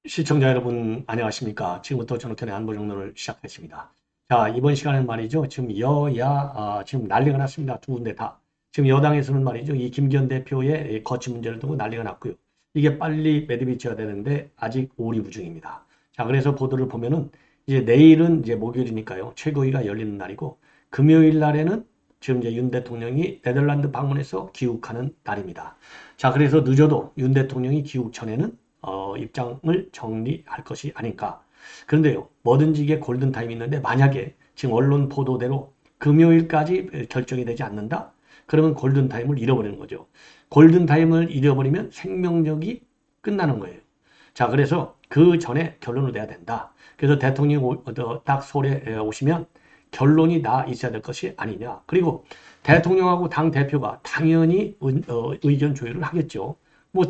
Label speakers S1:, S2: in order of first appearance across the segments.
S1: 시청자 여러분 안녕하십니까. 지금부터 전학견의 안보정론을 시작하겠습니다. 자, 이번 시간엔 말이죠. 지금 지금 난리가 났습니다. 두 군데 다. 지금 여당에서는 말이죠. 이 김기현 대표의 거취 문제를 두고 난리가 났고요. 이게 빨리 매듭이 지어야 되는데 아직 오리무중입니다. 자, 그래서 보도를 보면은 이제 내일은 이제 목요일이니까요. 최고위가 열리는 날이고 금요일 날에는 지금 이제 윤 대통령이 네덜란드 방문해서 귀국하는 날입니다. 자, 그래서 늦어도 윤 대통령이 귀국 전에는 입장을 정리할 것이 아닐까. 그런데요, 뭐든지 이게 골든타임이 있는데 만약에 지금 언론 보도대로 금요일까지 결정이 되지 않는다? 그러면 골든타임을 잃어버리는 거죠. 골든타임을 잃어버리면 생명력이 끝나는 거예요. 자, 그래서 그 전에 결론을 내야 된다. 그래서 대통령이 딱 서울에 오시면 결론이 나 있어야 될 것이 아니냐. 그리고 대통령하고 당 대표가 당연히 의견 조율을 하겠죠. 뭐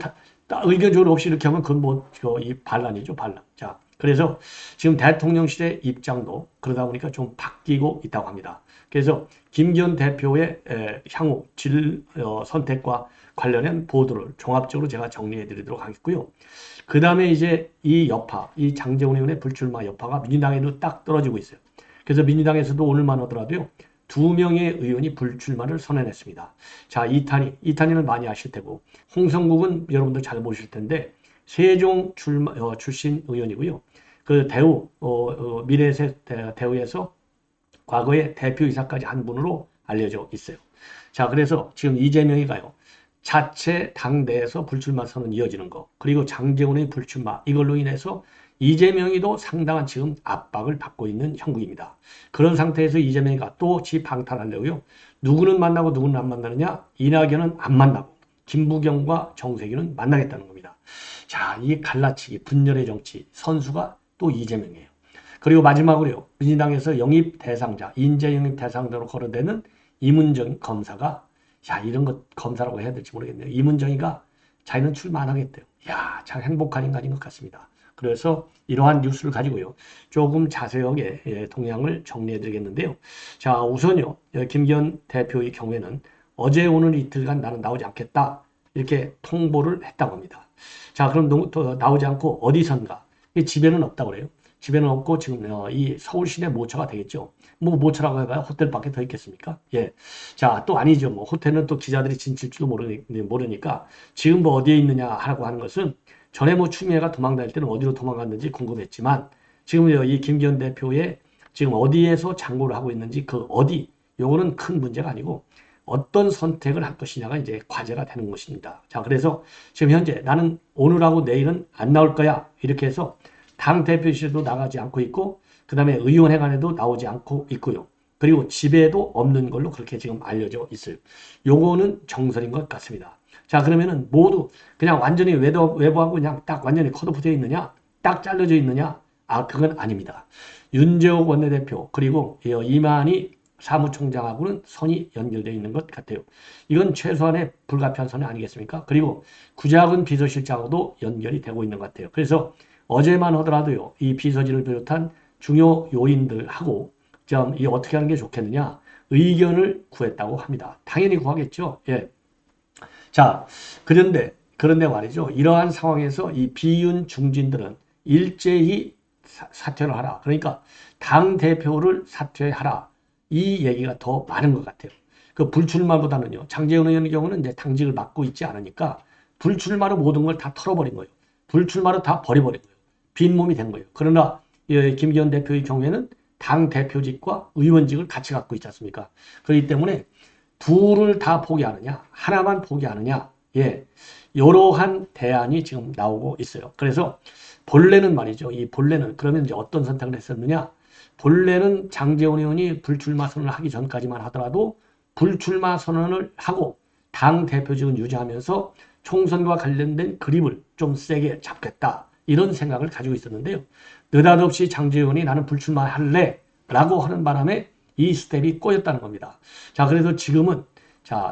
S1: 의견 조율 없이 이렇게 하면 그건 이 반란이죠, 반란. 자, 그래서 지금 대통령실의 입장도 그러다 보니까 좀 바뀌고 있다고 합니다. 그래서 김기현 대표의 향후 선택과 관련한 보도를 종합적으로 제가 정리해 드리도록 하겠고요. 그 다음에 이제 이 여파, 이 장제원 의원의 불출마 여파가 민주당에도 딱 떨어지고 있어요. 그래서 민주당에서도 오늘만 하더라도요. 2명의 의원이 불출마를 선언했습니다. 자, 이탄희는 많이 아실 테고, 홍성국은 여러분들 잘 보실 텐데, 세종 출신 의원이고요. 그 미래세 대우에서 과거에 대표이사까지 한 분으로 알려져 있어요. 자, 그래서 지금 이재명이 가요. 자체 당내에서 불출마 선언이 이어지는 거, 그리고 장제원의 불출마, 이걸로 인해서 이재명이도 상당한 지금 압박을 받고 있는 형국입니다. 그런 상태에서 이재명이가 또 지 방탄하려고요. 누구는 만나고 누구는 안 만나느냐? 이낙연은 안 만나고 김부겸과 정세균은 만나겠다는 겁니다. 자, 이 갈라치기, 분열의 정치, 선수가 또 이재명이에요. 그리고 마지막으로요. 민주당에서 영입 대상자, 인재 영입 대상자로 거론되는 이문정 검사가 이런 것 검사라고 해야 될지 모르겠네요. 이문정이가 자기는 출마 안 하겠대요. 참 행복한 인간인 것 같습니다. 그래서 이러한 뉴스를 가지고요. 조금 자세하게 동향을 정리해 드리겠는데요. 자, 우선요. 김기현 대표의 경우에는 어제 오늘 이틀간 나는 나오지 않겠다. 이렇게 통보를 했다고 합니다. 자, 그럼 나오지 않고 어디선가? 집에는 없다고 그래요. 집에는 없고 지금 이 서울 시내 모처가 되겠죠. 뭐 모처라고 해봐야 호텔밖에 더 있겠습니까? 예. 자, 또 아니죠. 뭐 호텔은 또 기자들이 진실지도 모르니까 지금 뭐 어디에 있느냐 하라고 하는 것은 전에 뭐 추미애가 도망다닐 때는 어디로 도망갔는지 궁금했지만 지금 이 김기현 대표의 지금 어디에서 장고를 하고 있는지 그 어디 요거는 큰 문제가 아니고 어떤 선택을 할 것이냐가 이제 과제가 되는 것입니다. 자, 그래서 지금 현재 나는 오늘하고 내일은 안 나올 거야 이렇게 해서 당 대표실에도 나가지 않고 있고 그 다음에 의원회관에도 나오지 않고 있고요. 그리고 집에도 없는 걸로 그렇게 지금 알려져 있어요. 요거는 정설인 것 같습니다. 자, 그러면은 모두 그냥 완전히 외부하고 그냥 딱 완전히 컷오프되어 있느냐? 딱 잘려져 있느냐? 그건 아닙니다. 윤재욱 원내대표 그리고 이만희 사무총장하고는 선이 연결되어 있는 것 같아요. 이건 최소한의 불가피한 선이 아니겠습니까? 그리고 구자근 비서실장하고도 연결이 되고 있는 것 같아요. 그래서 어제만 하더라도요. 이 비서진을 비롯한 중요 요인들하고 이 어떻게 하는 게 좋겠느냐? 의견을 구했다고 합니다. 당연히 구하겠죠. 예. 자, 그런데 말이죠. 이러한 상황에서 이 비윤 중진들은 일제히 사퇴를 하라. 그러니까 당 대표를 사퇴하라. 이 얘기가 더 많은 것 같아요. 그 불출마보다는요. 장제원 의원의 경우는 이제 당직을 맡고 있지 않으니까 불출마로 모든 걸 다 털어버린 거예요. 불출마로 다 버려버린 거예요. 빈몸이 된 거예요. 그러나 김기현 대표의 경우에는 당 대표직과 의원직을 같이 갖고 있지 않습니까? 그렇기 때문에 둘을 다 포기하느냐, 하나만 포기하느냐, 이러한 대안이 지금 나오고 있어요. 그래서 본래는 말이죠. 이 본래는 그러면 이제 어떤 선택을 했었느냐? 본래는 장제원 의원이 불출마 선언을 하기 전까지만 하더라도 불출마 선언을 하고 당 대표직은 유지하면서 총선과 관련된 그립을 좀 세게 잡겠다. 이런 생각을 가지고 있었는데요. 느닷없이 장제원 의원이 나는 불출마할래 라고 하는 바람에 이 스텝이 꼬였다는 겁니다. 자, 그래서 지금은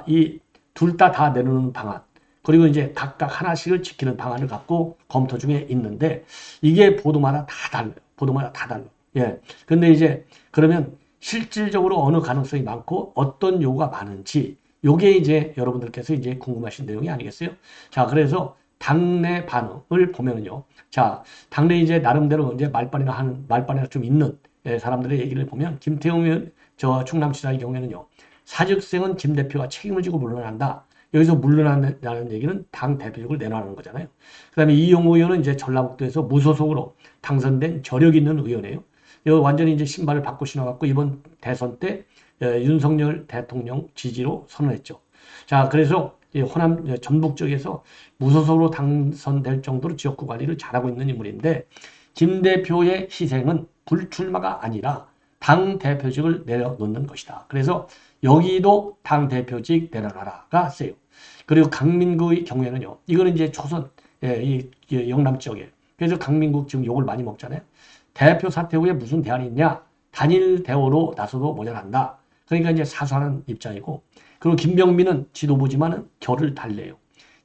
S1: 이 둘 다 내놓는 방안 그리고 이제 각각 하나씩을 지키는 방안을 갖고 검토 중에 있는데 이게 보도마다 다 달라요. 보도마다 다 달라. 예. 근데 이제 그러면 실질적으로 어느 가능성이 많고 어떤 요구가 많은지 요게 이제 여러분들께서 이제 궁금하신 내용이 아니겠어요? 자, 그래서 당내 반응을 보면은요. 자, 당내 이제 나름대로 이제 말빨이나 좀 있는 사람들의 얘기를 보면 김태웅 의원, 저 충남지사의 경우에는요. 사직생은 김 대표가 책임을 지고 물러난다. 여기서 물러난다는 얘기는 당 대표직을 내놔는 거잖아요. 그다음에 이용우 의원은 이제 전라북도에서 무소속으로 당선된 저력 있는 의원이에요. 이거 완전히 이제 신발을 바꿔 신어갖고 이번 대선 때 윤석열 대통령 지지로 선언했죠. 자, 그래서 호남 전북 쪽에서 무소속으로 당선될 정도로 지역구 관리를 잘하고 있는 인물인데 김 대표의 희생은 불출마가 아니라 당 대표직을 내려놓는 것이다. 그래서 여기도 당 대표직 내려놔라가 세요. 그리고 강민구의 경우에는요. 이거는 이제 조선 이 영남 지역에 그래서 강민국 지금 욕을 많이 먹잖아요. 대표 사퇴 후에 무슨 대안이 있냐? 단일 대오로 나서도 모자란다. 그러니까 이제 사수하는 입장이고 그리고 김병민은 지도부지만은 결을 달래요.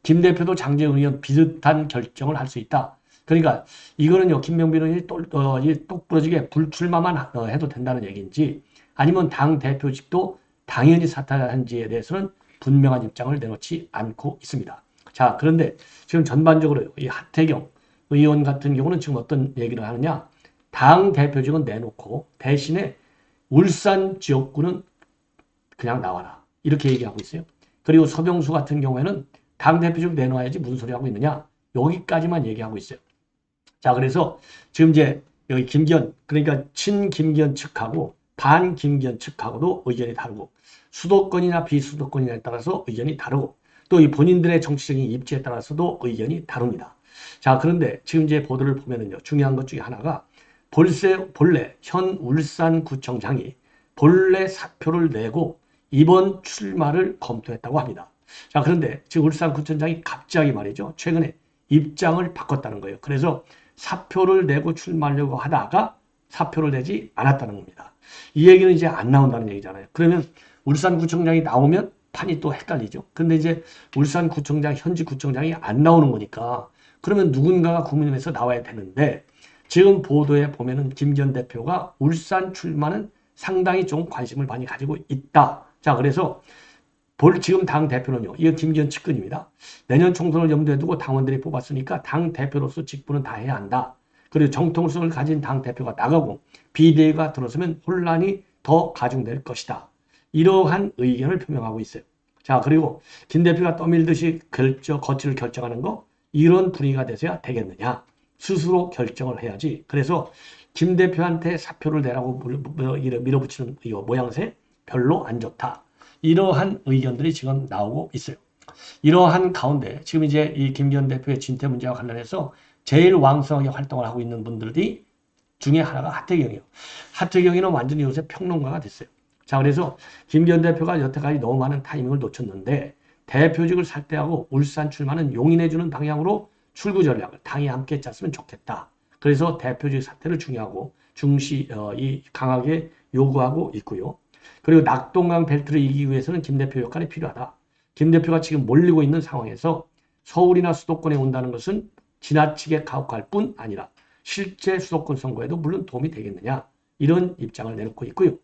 S1: 김 대표도 장제원 의원 비슷한 결정을 할 수 있다. 그러니까 이거는요. 김병민 의원이 똑부러지게 불출마만 해도 된다는 얘기인지 아니면 당 대표직도 당연히 사퇴하는지에 대해서는 분명한 입장을 내놓지 않고 있습니다. 자, 그런데 지금 전반적으로 이 하태경 의원 같은 경우는 지금 어떤 얘기를 하느냐? 당 대표직은 내놓고 대신에 울산 지역구는 그냥 나와라. 이렇게 얘기하고 있어요. 그리고 서병수 같은 경우에는 당 대표직 내놔야지 무슨 소리 하고 있느냐? 여기까지만 얘기하고 있어요. 자, 그래서 지금 이제 여기 김기현, 그러니까 친김기현 측하고 반김기현 측하고도 의견이 다르고 수도권이나 비수도권이냐에 따라서 의견이 다르고 또 이 본인들의 정치적인 입지에 따라서도 의견이 다릅니다. 자, 그런데 지금 이제 보도를 보면은요. 중요한 것 중에 하나가 본래 현 울산구청장이 본래 사표를 내고 이번 출마를 검토했다고 합니다. 자, 그런데 지금 울산구청장이 갑자기 말이죠. 최근에 입장을 바꿨다는 거예요. 그래서 사표를 내고 출마하려고 하다가 사표를 내지 않았다는 겁니다. 이 얘기는 이제 안 나온다는 얘기잖아요. 그러면 울산구청장이 나오면 판이 또 헷갈리죠. 근데 이제 울산구청장, 현직 구청장이 안 나오는 거니까 그러면 누군가가 국민의힘에서 나와야 되는데 지금 보도에 보면은 김기현 대표가 울산 출마는 상당히 좀 관심을 많이 가지고 있다. 자, 그래서 지금 당 대표는요. 이거 김기현 측근입니다. 내년 총선을 염두에 두고 당원들이 뽑았으니까 당 대표로서 직분은 다 해야 한다. 그리고 정통성을 가진 당 대표가 나가고 비대위가 들어서면 혼란이 더 가중될 것이다. 이러한 의견을 표명하고 있어요. 자, 그리고 김 대표가 떠밀듯이 거취를 결정하는 거 이런 분위기가 돼서야 되겠느냐. 스스로 결정을 해야지. 그래서 김 대표한테 사표를 내라고 밀어붙이는 이 모양새 별로 안 좋다. 이러한 의견들이 지금 나오고 있어요. 이러한 가운데 지금 이제 이 김기현 대표의 진퇴 문제와 관련해서 제일 왕성하게 활동을 하고 있는 분들이 중에 하나가 하태경이에요. 하태경이는 완전히 요새 평론가가 됐어요. 자, 그래서 김기현 대표가 여태까지 너무 많은 타이밍을 놓쳤는데 대표직을 사퇴하고 울산 출마는 용인해주는 방향으로 출구 전략을 당이 함께 짰으면 좋겠다. 그래서 대표직 사퇴를 강하게 요구하고 있고요. 그리고 낙동강 벨트를 이기기 위해서는 김 대표 역할이 필요하다. 김 대표가 지금 몰리고 있는 상황에서 서울이나 수도권에 온다는 것은 지나치게 가혹할 뿐 아니라 실제 수도권 선거에도 물론 도움이 되겠느냐. 이런 입장을 내놓고 있고요.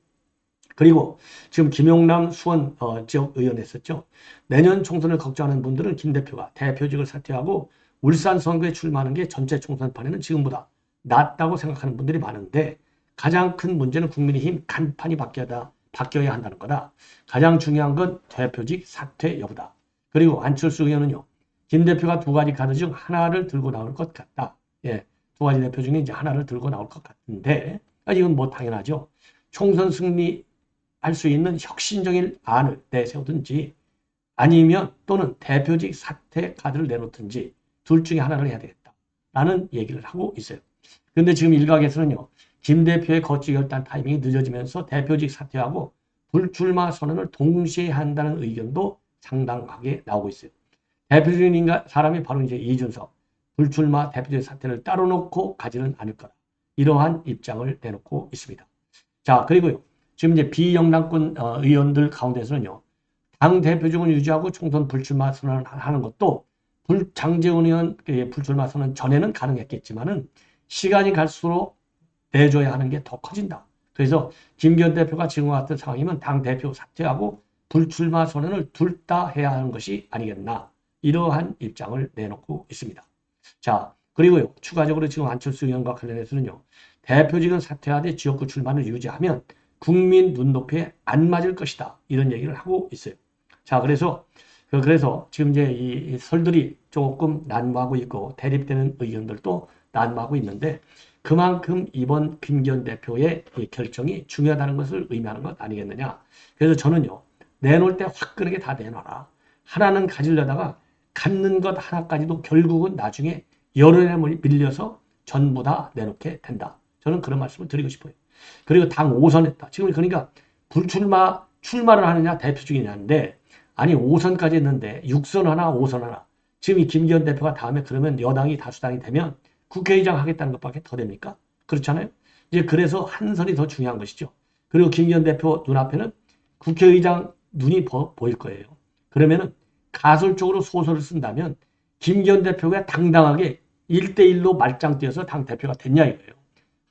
S1: 그리고 지금 김용남 수원 지역 의원 했었죠. 내년 총선을 걱정하는 분들은 김 대표가 대표직을 사퇴하고 울산 선거에 출마하는 게 전체 총선판에는 지금보다 낫다고 생각하는 분들이 많은데 가장 큰 문제는 국민의힘 간판이 바뀌어야 한다는 거다. 가장 중요한 건 대표직 사퇴 여부다. 그리고 안철수 의원은요. 김 대표가 두 가지 카드 중 하나를 들고 나올 것 같다. 예, 두 가지 대표 중에 이제 하나를 들고 나올 것 같은데 이건 뭐 당연하죠. 총선 승리할 수 있는 혁신적인 안을 내세우든지 아니면 또는 대표직 사퇴 카드를 내놓든지 둘 중에 하나를 해야 되겠다라는 얘기를 하고 있어요. 그런데 지금 일각에서는요. 김 대표의 거취 결단 타이밍이 늦어지면서 대표직 사퇴하고 불출마 선언을 동시에 한다는 의견도 상당하게 나오고 있어요. 대표적인 사람이 바로 이제 이준석. 불출마 대표직 사퇴를 따로 놓고 가지는 않을 거다. 이러한 입장을 내놓고 있습니다. 자, 그리고요. 지금 이제 비영남권 의원들 가운데서는요. 당 대표직을 유지하고 총선 불출마 선언을 하는 것도 장제원 의원 불출마 선언 전에는 가능했겠지만은 시간이 갈수록 내줘야 하는 게 더 커진다. 그래서 김기현 대표가 지금과 같은 상황이면 당대표 사퇴하고 불출마 선언을 둘 다 해야 하는 것이 아니겠나. 이러한 입장을 내놓고 있습니다. 자, 그리고요. 추가적으로 지금 안철수 의원과 관련해서는요. 대표직은 사퇴하되 지역구 출마를 유지하면 국민 눈높이에 안 맞을 것이다. 이런 얘기를 하고 있어요. 자, 그래서 지금 이제 이 설들이 조금 난무하고 있고 대립되는 의견들도 난무하고 있는데 그만큼 이번 김기현 대표의 이 결정이 중요하다는 것을 의미하는 것 아니겠느냐. 그래서 저는요. 내놓을 때 화끈하게 다 내놔라. 하나는 가지려다가 갖는 것 하나까지도 결국은 나중에 여론에 밀려서 전부 다 내놓게 된다. 저는 그런 말씀을 드리고 싶어요. 그리고 당 5선했다. 지금 그러니까 출마를 하느냐 대표직이냐인데 아니 5선까지 했는데 6선 하나 5선 하나. 지금 이 김기현 대표가 다음에 그러면 여당이 다수당이 되면 국회의장 하겠다는 것밖에 더 됩니까? 그렇잖아요. 이제 그래서 한 선이 더 중요한 것이죠. 그리고 김기현 대표 눈앞에는 국회의장 눈이 보일 거예요. 그러면은 가설적으로 소설을 쓴다면 김기현 대표가 당당하게 1대1로 말짱 뛰어서 당대표가 됐냐 이거예요.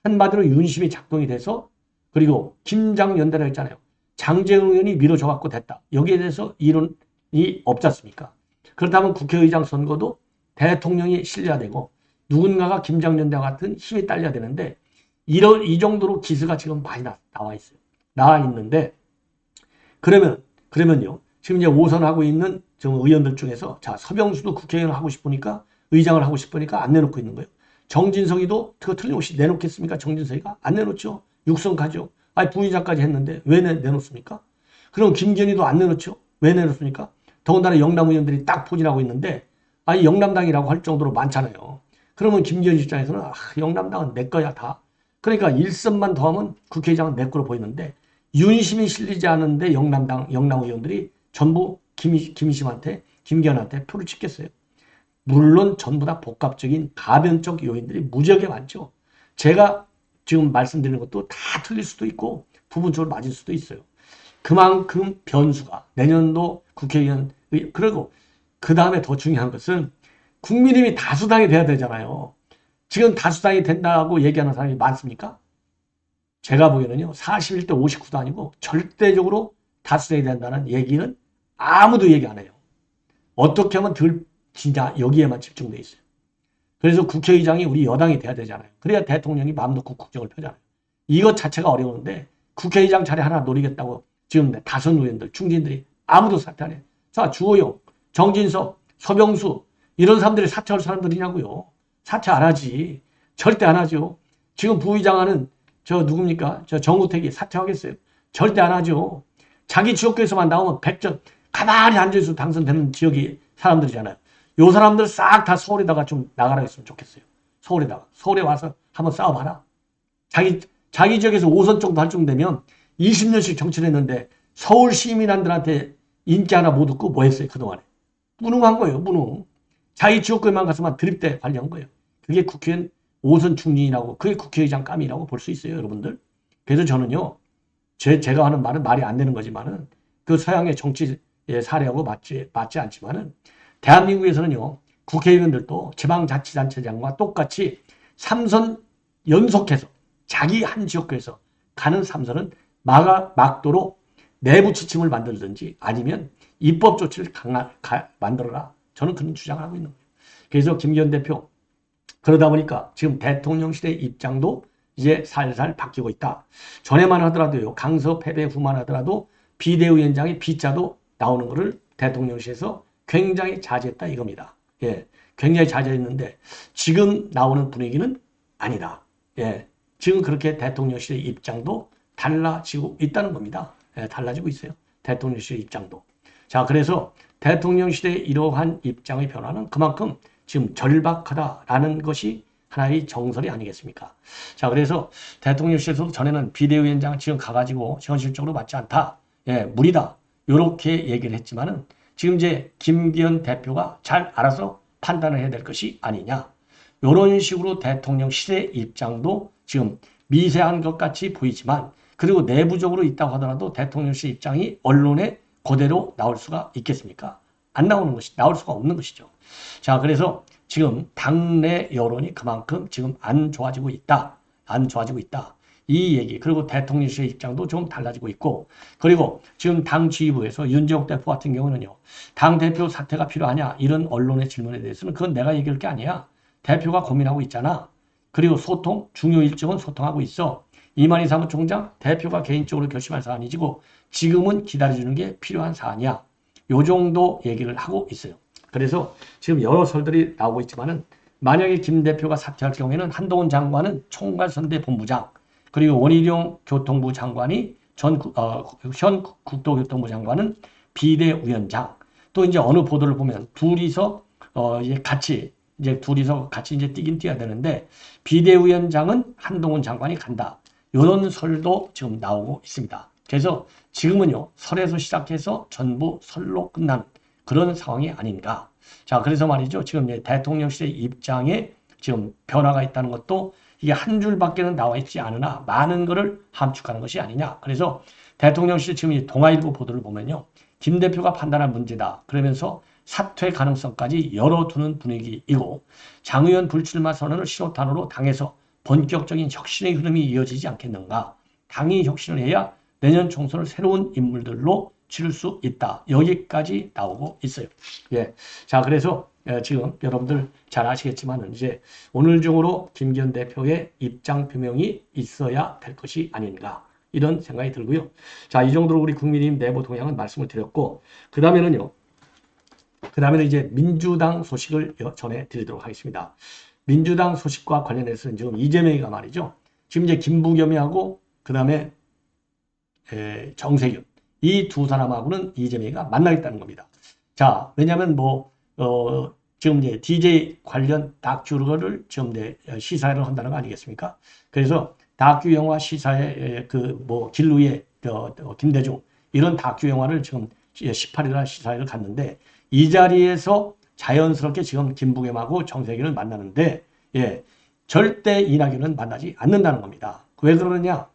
S1: 한마디로 윤심이 작동이 돼서 그리고 김장연대라 했잖아요. 장제응 의원이 밀어줘 갖고 됐다. 여기에 대해서 이론이 없지 않습니까? 그렇다면 국회의장 선거도 대통령이 실려야 되고 누군가가 김장연대와 같은 힘이 딸려야 되는데 이 정도로 기스가 지금 많이 나와 있어요. 나와 있는데 그러면요. 지금 이제 5선하고 있는 좀 의원들 중에서 자 서병수도 국회의원 하고 싶으니까 의장을 하고 싶으니까 안 내놓고 있는 거예요. 정진석이도 그거 틀림없이 내놓겠습니까? 정진석이가 안 내놓죠. 6선 가죠. 아니 부의장까지 했는데 왜 내놓습니까? 그럼 김기현이도 안 내놓죠. 왜 내놓습니까? 더군다나 영남 의원들이 딱 포진하고 있는데 아니 영남당이라고 할 정도로 많잖아요. 그러면 김기현 입장에서는 영남당은 내 거야 다. 그러니까 1선만 더하면 국회의장은 내 거로 보이는데 윤심이 실리지 않은데 영남 의원들이 전부 김기현한테 표를 찍겠어요. 물론 전부 다 복합적인 가변적 요인들이 무지하게 많죠. 제가 지금 말씀드리는 것도 다 틀릴 수도 있고 부분적으로 맞을 수도 있어요. 그만큼 변수가 내년도 국회의원 그리고 그 다음에 더 중요한 것은 국민의힘이 다수당이 돼야 되잖아요. 지금 다수당이 된다고 얘기하는 사람이 많습니까? 제가 보기에는요. 41대 59도 아니고 절대적으로 다수당이 된다는 얘기는 아무도 얘기 안 해요. 어떻게 하면 진짜 여기에만 집중돼 있어요. 그래서 국회의장이 우리 여당이 돼야 되잖아요. 그래야 대통령이 마음 놓고 국정을 펴잖아요. 이것 자체가 어려운데 국회의장 자리 하나 노리겠다고 지금 다선 의원들, 중진들이 아무도 사퇴 안 해요. 자, 주호영, 정진석, 서병수 이런 사람들이 사퇴할 사람들이냐고요. 사퇴 안 하지. 절대 안 하죠. 지금 부의장하는 저 누굽니까? 저 정우택이 사퇴하겠어요. 절대 안 하죠. 자기 지역구에서만 나오면 100점 가만히 앉아있어 당선되는 지역이 사람들이잖아요. 요 사람들 싹 다 서울에다가 좀 나가라 했으면 좋겠어요. 서울에 와서 한번 싸워봐라. 자기 지역에서 5선 정도 할 정도 되면 20년씩 정치를 했는데 서울 시민들한테 인기 하나 못 얻고 뭐 했어요 그동안에. 무능한 거예요. 무능. 자기 지역구에만 가서만 드립대 관리한 거예요. 그게 국회의원 5선 중진이라고 그게 국회의장 감이라고 볼 수 있어요 여러분들. 그래서 저는요 제가 하는 말은 말이 안 되는 거지만은 그 서양의 정치 사례하고 맞지 않지만은 대한민국에서는요 국회의원들도 지방자치단체장과 똑같이 3선 연속해서 자기 한 지역구에서 가는 3선은 막도록 내부 지침을 만들든지 아니면 입법 조치를 만들어라. 저는 그런 주장을 하고 있는 거예요. 그래서 김기현 대표 그러다 보니까 지금 대통령실의 입장도 이제 살살 바뀌고 있다. 전에만 하더라도요. 강서 패배 후만 하더라도 비대위원장의 비자도 나오는 것을 대통령실에서 굉장히 자제했다 이겁니다. 예, 굉장히 자제했는데 지금 나오는 분위기는 아니다. 예, 지금 그렇게 대통령실의 입장도 달라지고 있다는 겁니다. 예, 달라지고 있어요. 대통령실의 입장도. 자, 그래서 대통령실의 이러한 입장의 변화는 그만큼 지금 절박하다라는 것이 하나의 정설이 아니겠습니까? 자, 그래서 대통령실에서도 전에는 비대위원장 지금 가가지고 현실적으로 맞지 않다. 예, 무리다. 이렇게 얘기를 했지만은 지금 이제 김기현 대표가 잘 알아서 판단을 해야 될 것이 아니냐. 이런 식으로 대통령실의 입장도 지금 미세한 것 같이 보이지만 그리고 내부적으로 있다고 하더라도 대통령실 입장이 언론에 그대로 나올 수가 있겠습니까? 안 나오는 것이 나올 수가 없는 것이죠. 자, 그래서 지금 당내 여론이 그만큼 지금 안 좋아지고 있다. 안 좋아지고 있다. 이 얘기. 그리고 대통령실의 입장도 좀 달라지고 있고, 그리고 지금 당 지휘부에서 윤재욱 대표 같은 경우는요, 당 대표 사퇴가 필요하냐 이런 언론의 질문에 대해서는 그건 내가 얘기할 게 아니야. 대표가 고민하고 있잖아. 그리고 소통, 중요 일정은 소통하고 있어. 이만희 사무총장 대표가 개인적으로 결심한 사안이지고 지금은 기다려주는 게 필요한 사안이야. 요 정도 얘기를 하고 있어요. 그래서 지금 여러 설들이 나오고 있지만은 만약에 김 대표가 사퇴할 경우에는 한동훈 장관은 총괄선대 본부장, 그리고 원희룡 교통부 장관이 현 국토교통부 장관은 비대위원장. 또 이제 어느 보도를 보면 둘이서 둘이서 같이 이제 뛰긴 뛰어야 되는데 비대위원장은 한동훈 장관이 간다. 이런 설도 지금 나오고 있습니다. 그래서 지금은요, 설에서 시작해서 전부 설로 끝난 그런 상황이 아닌가. 자, 그래서 말이죠. 지금 대통령실의 입장에 지금 변화가 있다는 것도 이게 한 줄밖에는 나와 있지 않으나 많은 것을 함축하는 것이 아니냐. 그래서 대통령실 지금 이 동아일보 보도를 보면요, 김 대표가 판단한 문제다. 그러면서 사퇴 가능성까지 열어두는 분위기이고, 장 의원 불출마 선언을 실효탄으로 당에서 본격적인 혁신의 흐름이 이어지지 않겠는가. 당이 혁신을 해야 내년 총선을 새로운 인물들로 치를 수 있다. 여기까지 나오고 있어요. 예. 자, 그래서 지금 여러분들 잘 아시겠지만 이제 오늘 중으로 김기현 대표의 입장 표명이 있어야 될 것이 아닌가. 이런 생각이 들고요. 자, 이 정도로 우리 국민의힘 내부 동향은 말씀을 드렸고, 그 다음에는 이제 민주당 소식을 전해드리도록 하겠습니다. 민주당 소식과 관련해서는 지금 이재명이가 말이죠. 지금 이제 김부겸이하고 그 다음에 정세균, 이 두 사람하고는 이재명이가 만나겠다는 겁니다. 자, 왜냐하면 지금 이제 DJ 관련 다큐를 지금 시사를 한다는 거 아니겠습니까? 그래서 다큐 영화 시사에 길루의 김대중 이런 다큐 영화를 지금 18일 날 시사회를 갔는데 이 자리에서 자연스럽게 지금 김부겸하고 정세균을 만나는데 절대 이낙연은 만나지 않는다는 겁니다. 왜 그러느냐?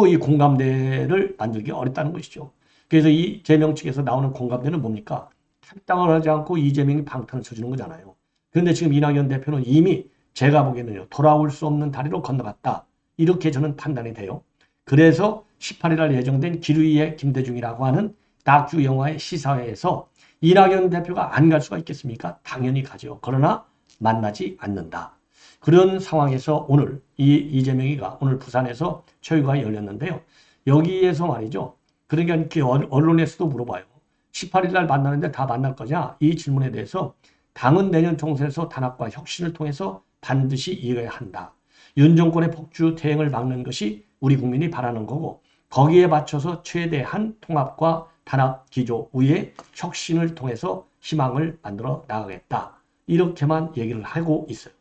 S1: 이 공감대를 만들기 어렵다는 것이죠. 그래서 이재명 측에서 나오는 공감대는 뭡니까? 탈당을 하지 않고 이재명이 방탄을 쳐주는 거잖아요. 그런데 지금 이낙연 대표는 이미 제가 보기에는요, 돌아올 수 없는 다리로 건너갔다. 이렇게 저는 판단이 돼요. 그래서 18일 날 예정된 기루이의 김대중이라고 하는 다큐 영화의 시사회에서 이낙연 대표가 안 갈 수가 있겠습니까? 당연히 가죠. 그러나 만나지 않는다. 그런 상황에서 오늘 이재명이가 오늘 부산에서 최후가 열렸는데요. 여기에서 말이죠. 그러니까 이렇게 언론에서도 물어봐요. 18일 날 만나는데 다 만날 거냐? 이 질문에 대해서 당은 내년 총선에서 단합과 혁신을 통해서 반드시 이겨야 한다. 윤 정권의 폭주 퇴행을 막는 것이 우리 국민이 바라는 거고 거기에 맞춰서 최대한 통합과 단합 기조 위에 혁신을 통해서 희망을 만들어 나가겠다. 이렇게만 얘기를 하고 있어요.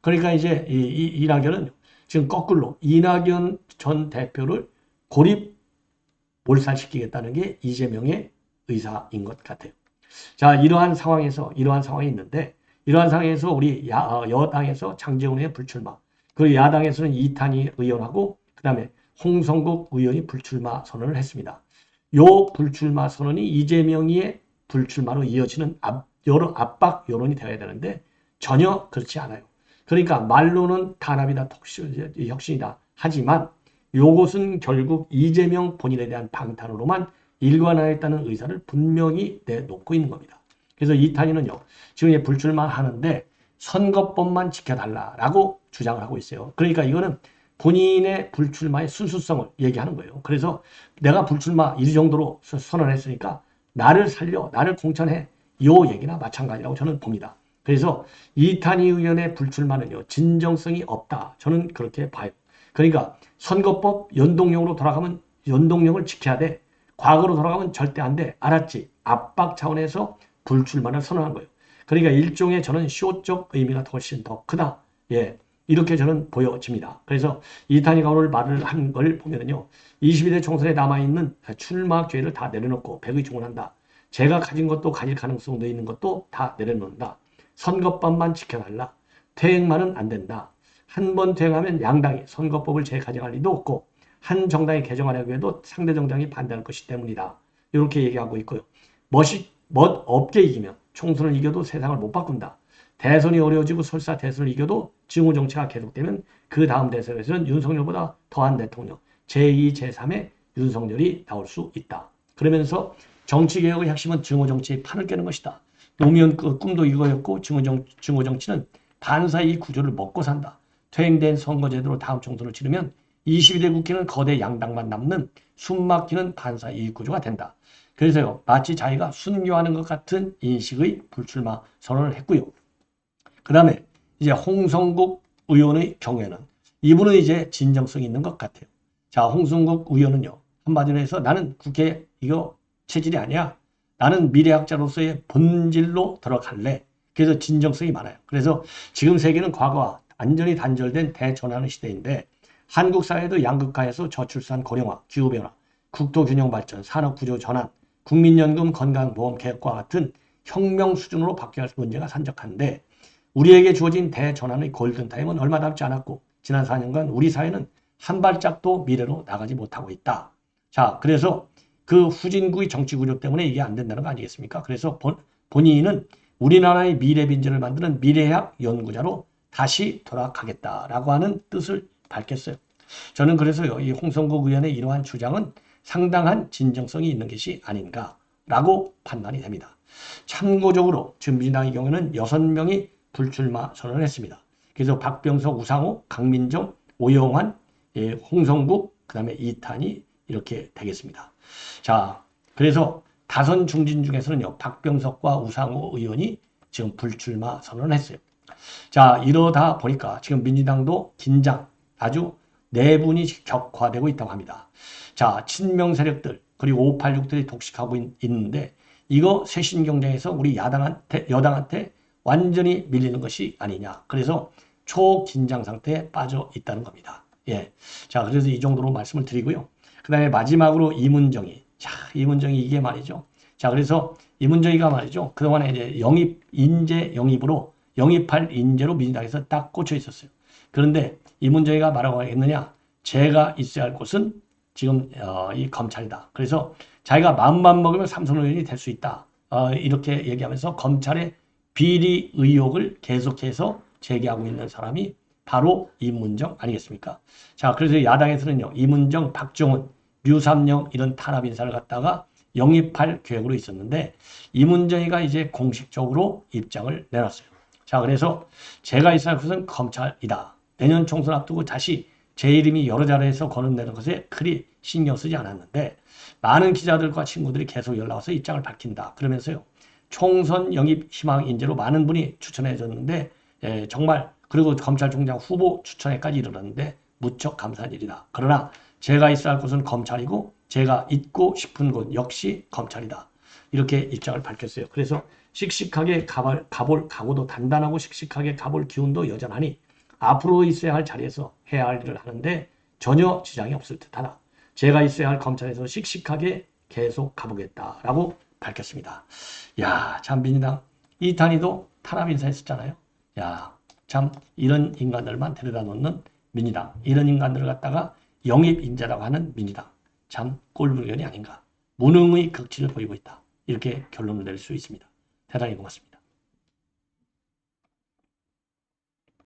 S1: 그러니까 이제 이낙연은 지금 거꾸로 이낙연 전 대표를 고립 몰살시키겠다는 게 이재명의 의사인 것 같아요. 자, 이러한 상황이 있는데 이러한 상황에서 우리 여당에서 장제원 의원 불출마, 그리고 야당에서는 이탄희 의원하고 그 다음에 홍성국 의원이 불출마 선언을 했습니다. 요 불출마 선언이 이재명의 불출마로 이어지는 여러 압박 여론이 되어야 되는데 전혀 그렇지 않아요. 그러니까 말로는 단합이다, 혁신이다 하지만 요것은 결국 이재명 본인에 대한 방탄으로만 일관하였다는 의사를 분명히 내놓고 있는 겁니다. 그래서 이탄희는요, 지금 불출마하는데 선거법만 지켜달라라고 주장을 하고 있어요. 그러니까 이거는 본인의 불출마의 순수성을 얘기하는 거예요. 그래서 내가 불출마 이 정도로 선언했으니까 나를 살려, 나를 공천해, 요 얘기나 마찬가지라고 저는 봅니다. 그래서 이탄희 의원의 불출마는요, 진정성이 없다. 저는 그렇게 봐요. 그러니까 선거법 연동형으로 돌아가면 연동형을 지켜야 돼. 과거로 돌아가면 절대 안 돼. 알았지? 압박 차원에서 불출마를 선언한 거예요. 그러니까 일종의 저는 쇼적 의미가 훨씬 더 크다. 이렇게 저는 보여집니다. 그래서 이탄희가 오늘 말을 한 걸 보면요. 22대 총선에 남아있는 출마 기회를 다 내려놓고 백의종군한다. 제가 가진 것도 가질 가능성도 있는 것도 다 내려놓는다. 선거법만 지켜달라. 퇴행만은 안 된다. 한 번 퇴행하면 양당이 선거법을 재가정할 리도 없고 한 정당이 개정하려고 해도 상대 정당이 반대할 것이기 때문이다. 이렇게 얘기하고 있고요. 멋 없게 이기면 총선을 이겨도 세상을 못 바꾼다. 대선이 어려워지고 설사 대선을 이겨도 증오 정치가 계속되면 그 다음 대선에서는 윤석열보다 더한 대통령, 제2, 제3의 윤석열이 나올 수 있다. 그러면서 정치개혁의 핵심은 증오 정치의 판을 깨는 것이다. 노무현 그 꿈도 이거였고 증오 정치는 반사의 구조를 먹고 산다. 퇴행된 선거제도로 다음 총선을 치르면 22대 국회는 거대 양당만 남는 숨막히는 반사의 구조가 된다. 그래서요, 마치 자기가 순교하는 것 같은 인식의 불출마 선언을 했고요. 그 다음에 이제 홍성국 의원의 경우에는 이분은 이제 진정성이 있는 것 같아요. 자, 홍성국 의원은요, 한마디로 해서 나는 국회 이거 체질이 아니야. 나는 미래학자로서의 본질로 들어갈래. 그래서 진정성이 많아요. 그래서 지금 세계는 과거와 완전히 단절된 대전환의 시대인데 한국 사회도 양극화에서 저출산 고령화, 기후변화, 국토균형 발전, 산업구조 전환, 국민연금 건강보험 개혁과 같은 혁명 수준으로 바뀌어야 할 문제가 산적한데 우리에게 주어진 대전환의 골든타임은 얼마 남지 않았고 지난 4년간 우리 사회는 한 발짝도 미래로 나가지 못하고 있다. 자, 그래서 그 후진국의 정치 구조 때문에 이게 안 된다는 거 아니겠습니까? 그래서 본인은 우리나라의 미래 빈전을 만드는 미래학 연구자로 다시 돌아가겠다라고 하는 뜻을 밝혔어요. 저는 그래서요, 이 홍성국 의원의 이러한 주장은 상당한 진정성이 있는 것이 아닌가라고 판단이 됩니다. 참고적으로 지금 민주당의 경우에는 6명이 불출마 선언을 했습니다. 그래서 박병석, 우상호, 강민정, 오영환, 홍성국, 그 다음에 이탄이 이렇게 되겠습니다. 자, 그래서 다선 중진 중에서는요, 박병석과 우상호 의원이 지금 불출마 선언을 했어요. 자, 이러다 보니까 지금 민주당도 긴장, 아주 내분이 격화되고 있다고 합니다. 자, 친명 세력들, 그리고 586들이 독식하고 있는데, 이거 쇄신 경쟁에서 우리 여당한테 완전히 밀리는 것이 아니냐. 그래서 초긴장 상태에 빠져 있다는 겁니다. 예. 자, 그래서 이 정도로 말씀을 드리고요. 그 다음에 마지막으로 이문정이. 자, 이문정이 이게 말이죠. 자, 그래서 이문정이가 말이죠. 그동안에 이제 인재 영입으로 영입할 인재로 민주당에서 딱 꽂혀 있었어요. 그런데 이문정이가 뭐라고 하겠느냐. 제가 있어야 할 곳은 지금 이 검찰이다. 그래서 자기가 마음만 먹으면 삼선 의원이 될 수 있다. 이렇게 얘기하면서 검찰의 비리 의혹을 계속해서 제기하고 있는 사람이 바로 이문정 아니겠습니까? 자, 그래서 야당에서는요, 이문정, 박종훈, 류삼영 이런 탄압 인사를 갖다가 영입할 계획으로 있었는데 이문정이가 이제 공식적으로 입장을 내놨어요. 자, 그래서 제가 있어야 할 것은 검찰이다. 내년 총선 앞두고 다시 제 이름이 여러 자리에서 거론되는 것에 그리 신경 쓰지 않았는데 많은 기자들과 친구들이 계속 연락 와서 입장을 밝힌다. 그러면서요. 총선 영입 희망 인재로 많은 분이 추천해 줬는데 정말 그리고 검찰총장 후보 추천에까지 이르렀는데 무척 감사한 일이다. 그러나 제가 있어야 할 곳은 검찰이고 제가 있고 싶은 곳 역시 검찰이다. 이렇게 입장을 밝혔어요. 그래서 씩씩하게 가볼 각오도 단단하고 씩씩하게 가볼 기운도 여전하니 앞으로 있어야 할 자리에서 해야 할 일을 하는데 전혀 지장이 없을 듯하다. 제가 있어야 할 검찰에서 씩씩하게 계속 가보겠다라고 밝혔습니다. 야, 참 민주당 이탄희도 탄압 인사했었잖아요. 야, 참 이런 인간들만 데려다 놓는 민주당, 이런 인간들을 갖다가 영입 인재라고 하는 민주당, 참 꼴불견이 아닌가. 무능의 극치를 보이고 있다. 이렇게 결론을 낼 수 있습니다. 대단히 고맙습니다.